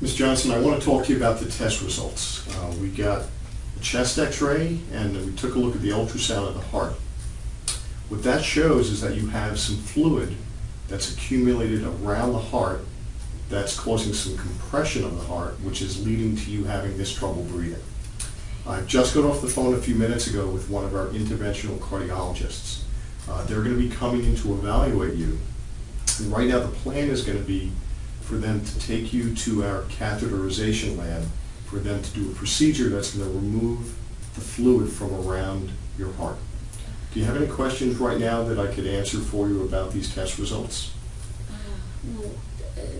Ms. Johnson, I want to talk to you about the test results. We got a chest x-ray and we took a look at the ultrasound of the heart. What that shows is that you have some fluid that's accumulated around the heart that's causing some compression of the heart, which is leading to you having this trouble breathing. I just got off the phone a few minutes ago with one of our interventional cardiologists. They're going to be coming in to evaluate you. And right now the plan is going to be for them to take you to our catheterization lab for them to do a procedure that's going to remove the fluid from around your heart. Do you have any questions right now that I could answer for you about these test results? Well,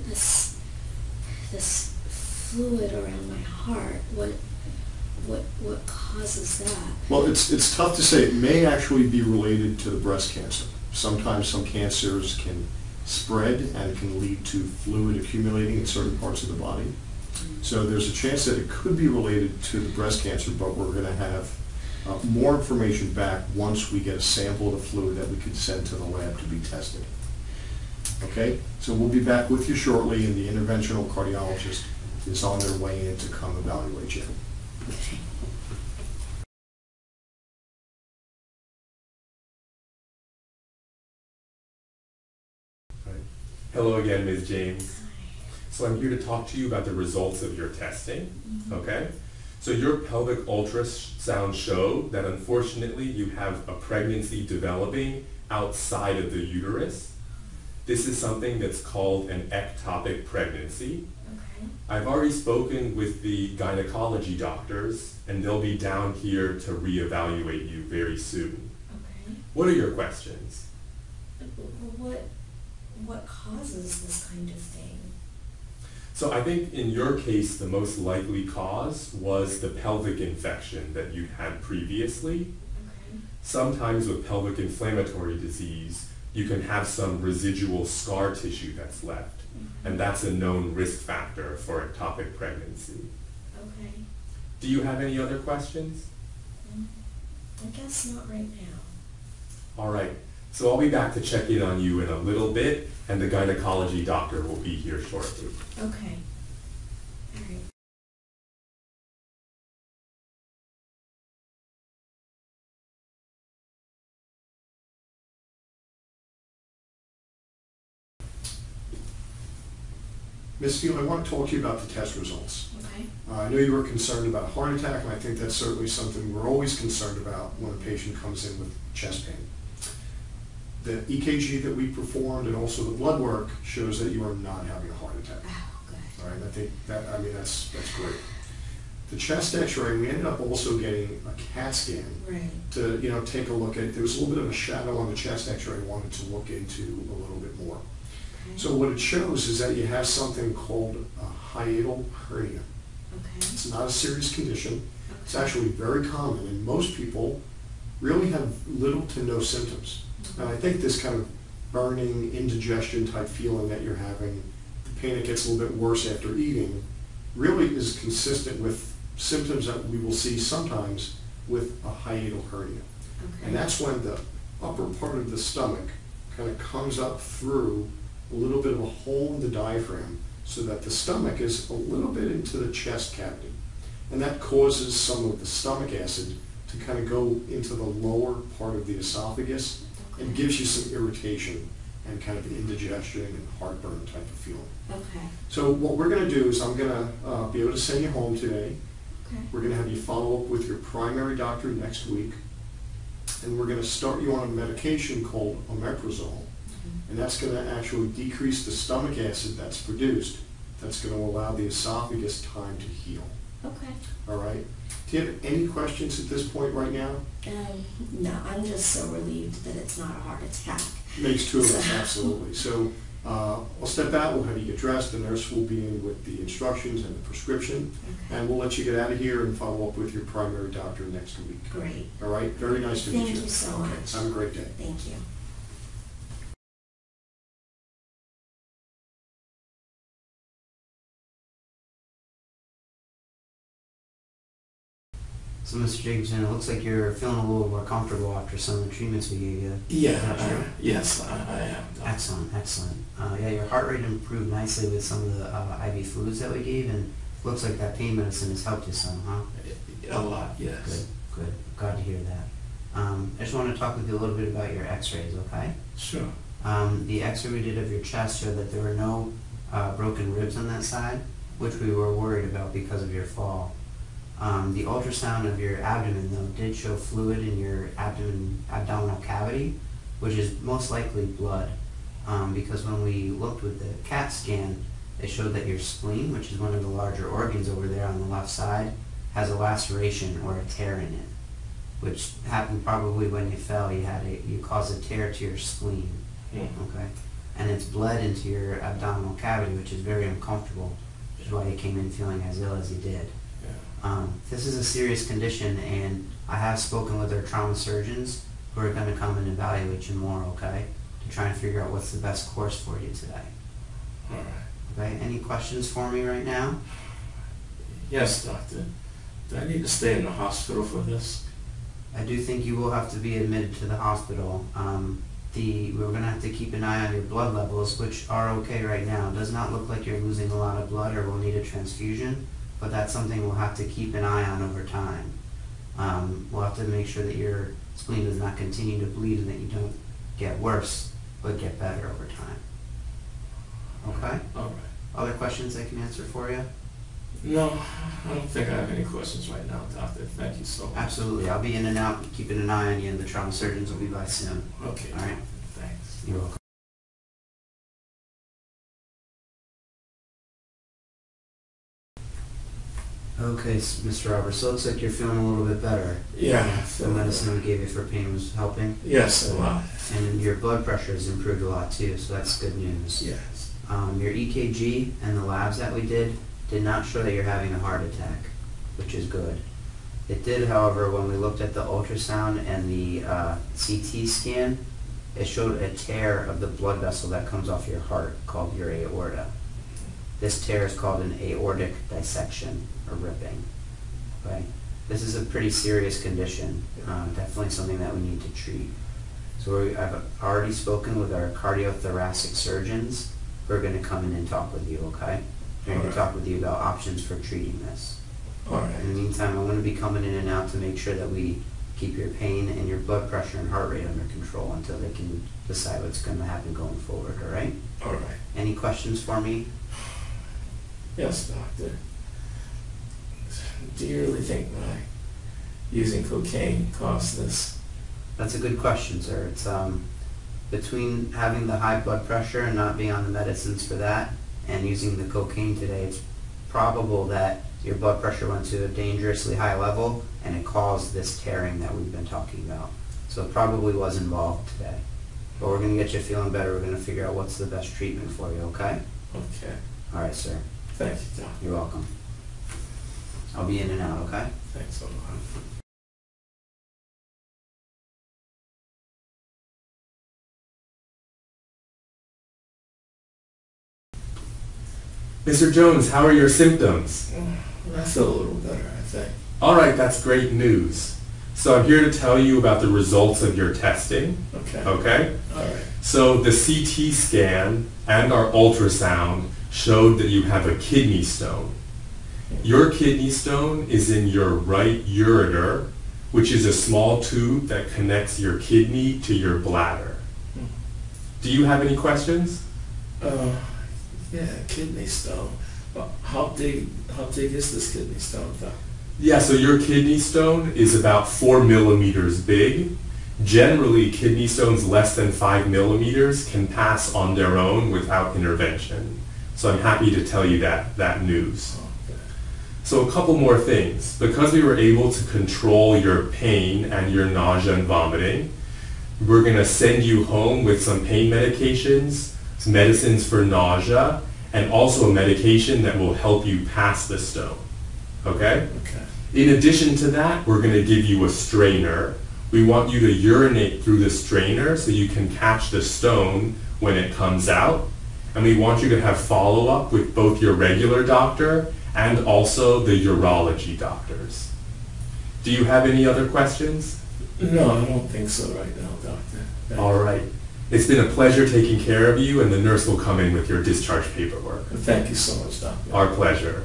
this fluid around my heart, what causes that? Well, it's tough to say. It may actually be related to the breast cancer. Sometimes some cancers can spread and can lead to fluid accumulating in certain parts of the body. So there's a chance that it could be related to the breast cancer, but we're going to have more information back once we get a sample of the fluid that we could send to the lab to be tested. Okay? So we'll be back with you shortly, and the interventional cardiologist is on their way in to come evaluate you. Okay. Hello again, Ms. James. So I'm here to talk to you about the results of your testing, okay? So your pelvic ultrasound showed that unfortunately you have a pregnancy developing outside of the uterus. This is something that's called an ectopic pregnancy. Okay. I've already spoken with the gynecology doctors and they'll be down here to reevaluate you very soon. Okay. What are your questions? What causes this kind of thing? So I think in your case, the most likely cause was the pelvic infection that you had previously. Okay. Sometimes with pelvic inflammatory disease, you can have some residual scar tissue that's left, and that's a known risk factor for ectopic pregnancy. Okay. Do you have any other questions? I guess not right now. All right. So I'll be back to check in on you in a little bit, and the gynecology doctor will be here shortly. Okay. All right. Ms. Steele, I want to talk to you about the test results. Okay. I know you were concerned about a heart attack, and I think that's certainly something we're always concerned about when a patient comes in with chest pain. The EKG that we performed and also the blood work shows that you are not having a heart attack. Oh, good. All right, I think that, that's great. The chest x-ray, we ended up also getting a CAT scan Right. to, take a look at. There was a little bit of a shadow on the chest x-ray I wanted to look into a little bit more. Okay. So what it shows is that you have something called a hiatal hernia. Okay. It's not a serious condition. It's Okay. actually very common, and most people really have little to no symptoms. And I think this kind of burning, indigestion type feeling that you're having, the pain that gets a little bit worse after eating, really is consistent with symptoms that we will see sometimes with a hiatal hernia. Okay. And that's when the upper part of the stomach kind of comes up through a little bit of a hole in the diaphragm so that the stomach is a little bit into the chest cavity. And that causes some of the stomach acid to kind of go into the lower part of the esophagus and gives you some irritation and kind of indigestion and heartburn type of feeling. Okay. So what we're going to do is I'm going to be able to send you home today. Okay. We're going to have you follow up with your primary doctor next week. And we're going to start you on a medication called omeprazole. And that's going to actually decrease the stomach acid that's produced. That's going to allow the esophagus time to heal. Okay. All right? Do you have any questions at this point right now? No, I'm just so relieved that it's not a heart attack. Makes two of us, absolutely. So I'll step out, we'll have you get dressed, the nurse will be in with the instructions and the prescription, Okay. and we'll let you get out of here and follow up with your primary doctor next week. Great. All right? Very nice to meet you. Thank you so much. Have a great day. Thank you. So, Mr. Jacobson, it looks like you're feeling a little more comfortable after some of the treatments we gave you. Yeah, Is that true? yes, I am. Excellent, excellent. Yeah, your heart rate improved nicely with some of the IV fluids that we gave, and looks like that pain medicine has helped you some, huh? A lot, yes. Good, good. Glad to hear that. I just want to talk with you a little bit about your x-rays, okay? Sure. The x-ray we did of your chest showed that there were no broken ribs on that side, which we were worried about because of your fall. The ultrasound of your abdomen, though, did show fluid in your abdominal cavity, which is most likely blood, because when we looked with the CAT scan, it showed that your spleen, which is one of the larger organs over there on the left side, has a laceration or a tear in it, which happened probably when you fell. You caused a tear to your spleen, okay, and it's bled into your abdominal cavity, which is very uncomfortable, which is why you came in feeling as ill as you did. This is a serious condition, and I have spoken with our trauma surgeons who are going to come and evaluate you more, okay, to try and figure out what's the best course for you today. All right. Okay, any questions for me right now? Yes, doctor. Do I need to stay in the hospital for this? I do think you will have to be admitted to the hospital. We're going to have to keep an eye on your blood levels, which are okay right now. It does not look like you're losing a lot of blood or will need a transfusion, but that's something we'll have to keep an eye on over time. We'll have to make sure that your spleen does not continue to bleed and that you don't get worse, but get better over time. Okay? All right. Other questions I can answer for you? No, I don't think I have any questions right now, doctor. Thank you so much. Absolutely. I'll be in and out, keeping an eye on you, and the trauma surgeons will be by soon. Okay. All right. Thanks. You're welcome. Okay, Mr. Roberts, so it looks like you're feeling a little bit better. Yeah. The medicine we gave you for pain was helping. Yes, a lot. And your blood pressure has improved a lot too, so that's good news. Yes. Your EKG and the labs that we did not show that you're having a heart attack, which is good. It did, however, when we looked at the ultrasound and the CT scan, it showed a tear of the blood vessel that comes off your heart called your aorta. This tear is called an aortic dissection or ripping. Okay? This is a pretty serious condition, definitely something that we need to treat. So I've already spoken with our cardiothoracic surgeons who are going to come in and talk with you, okay? They're going to talk with you about options for treating this. All right. In the meantime, I'm going to be coming in and out to make sure that we keep your pain and your blood pressure and heart rate under control until they can decide what's going to happen going forward, all right? All right. Any questions for me? Yes, doctor. Do you really think my using cocaine caused this? That's a good question, sir. It's between having the high blood pressure and not being on the medicines for that and using the cocaine today, it's probable that your blood pressure went to a dangerously high level and it caused this tearing that we've been talking about. So it probably was involved today. But we're going to get you feeling better. We're going to figure out what's the best treatment for you, okay? Okay. All right, sir. Thank you, doctor. You're welcome. I'll be in and out, okay? Thanks a lot. Mr. Jones, how are your symptoms? I feel a little better, I think. All right, that's great news. So I'm here to tell you about the results of your testing. Okay. Okay? All right. So the CT scan and our ultrasound showed that you have a kidney stone. Your kidney stone is in your right ureter, which is a small tube that connects your kidney to your bladder. Do you have any questions? Yeah, kidney stone. Well, how big is this kidney stone, though? Yeah, so your kidney stone is about 4 millimeters big. Generally, kidney stones less than 5 millimeters can pass on their own without intervention. So I'm happy to tell you that news. Okay. So a couple more things. Because we were able to control your pain and your nausea and vomiting, we're going to send you home with some pain medications, some medicines for nausea, and also a medication that will help you pass the stone. Okay? Okay. In addition to that, we're going to give you a strainer. We want you to urinate through the strainer so you can catch the stone when it comes out. And we want you to have follow-up with both your regular doctor and also the urology doctors. Do you have any other questions? No, I don't think so right now, doctor. All right. It's been a pleasure taking care of you, and the nurse will come in with your discharge paperwork. Thank you so much, doctor. Our pleasure.